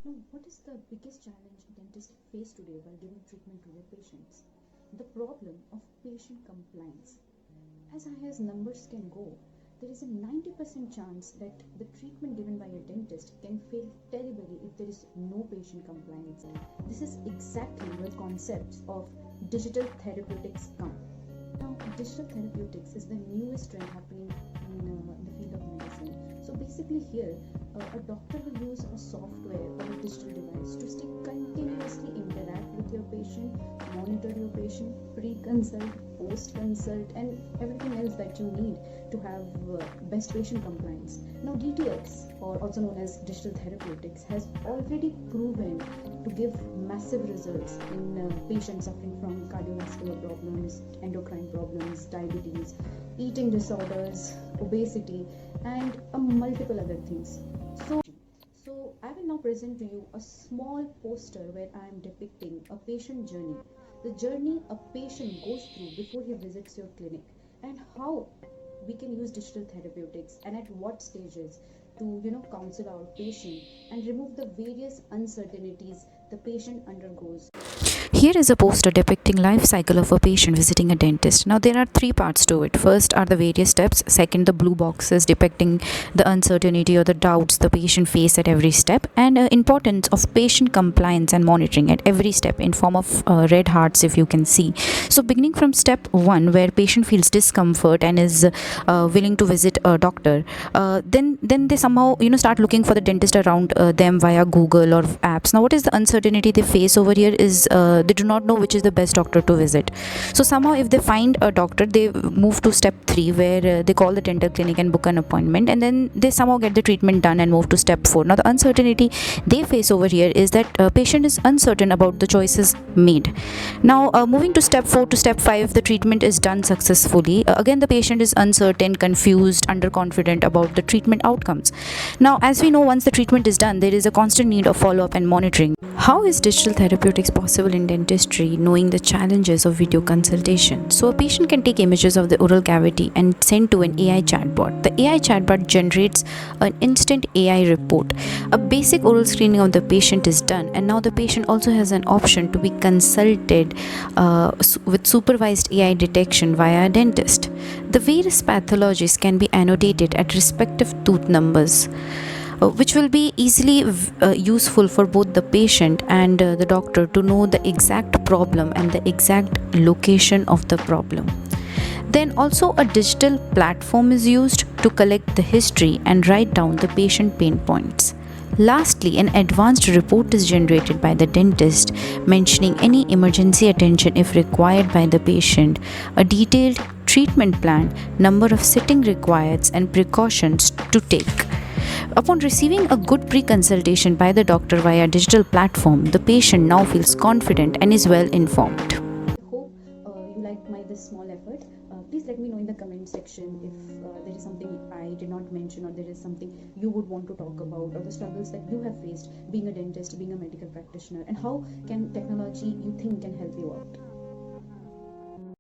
Now, what is the biggest challenge dentists face today while giving treatment to their patients? The problem of patient compliance. As high as numbers can go, there is a 90% chance that the treatment given by a dentist can fail terribly if there is no patient compliance. This is exactly where concepts of digital therapeutics come. Now, digital therapeutics is the newest trend happening in the field of medicine. So basically here, a doctor will use a software or a digital device to stay continuously interact with your patient, monitor your patient, pre-consult, post-consult, and everything else that you need to have best patient compliance. Now, DTX, or also known as digital therapeutics, has already proven to give massive results in patients suffering from cardiovascular problems, endocrine problems, diabetes, eating disorders, obesity, and multiple other things. So I will now present to you a small poster where I am depicting a patient journey, the journey a patient goes through before he visits your clinic, and how we can use digital therapeutics and at what stages to counsel our patient and remove the various uncertainties the patient undergoes. Here is a poster depicting life cycle of a patient visiting a dentist. Now there are three parts to it. First are the various steps. Second, the blue boxes depicting the uncertainty or the doubts the patient face at every step, and importance of patient compliance and monitoring at every step in form of red hearts if you can see. So beginning from step 1 where patient feels discomfort and is willing to visit a doctor, then they somehow start looking for the dentist around them via Google or apps. Now what is the uncertainty they face over here is they do not know which is the best doctor to visit. So somehow if they find a doctor, they move to step 3 where they call the dental clinic and book an appointment, and then they somehow get the treatment done and move to step 4. Now the uncertainty they face over here is that patient is uncertain about the choices made. Now moving to step 4 to step 5, the treatment is done successfully. Again the patient is uncertain, confused, underconfident about the treatment outcomes. Now as we know, once the treatment is done, there is a constant need of follow-up and monitoring. How is digital therapeutics possible in dentistry, knowing the challenges of video consultation? So a patient can take images of the oral cavity and send to an AI chatbot. The AI chatbot generates an instant AI report. A basic oral screening of the patient is done, and now the patient also has an option to be consulted with supervised AI detection via a dentist. The various pathologies can be annotated at respective tooth numbers, which will be easily useful for both the patient and the doctor to know the exact problem and the exact location of the problem. Then also a digital platform is used to collect the history and write down the patient pain points. Lastly, an advanced report is generated by the dentist mentioning any emergency attention if required by the patient, a detailed treatment plan, number of sitting required, and precautions to take. Upon receiving a good pre-consultation by the doctor via digital platform, the patient now feels confident and is well informed. I hope you liked my this small effort. Please let me know in the comment section if there is something I did not mention, or there is something you would want to talk about, or the struggles that you have faced being a dentist, being a medical practitioner, and how can technology you think can help you out.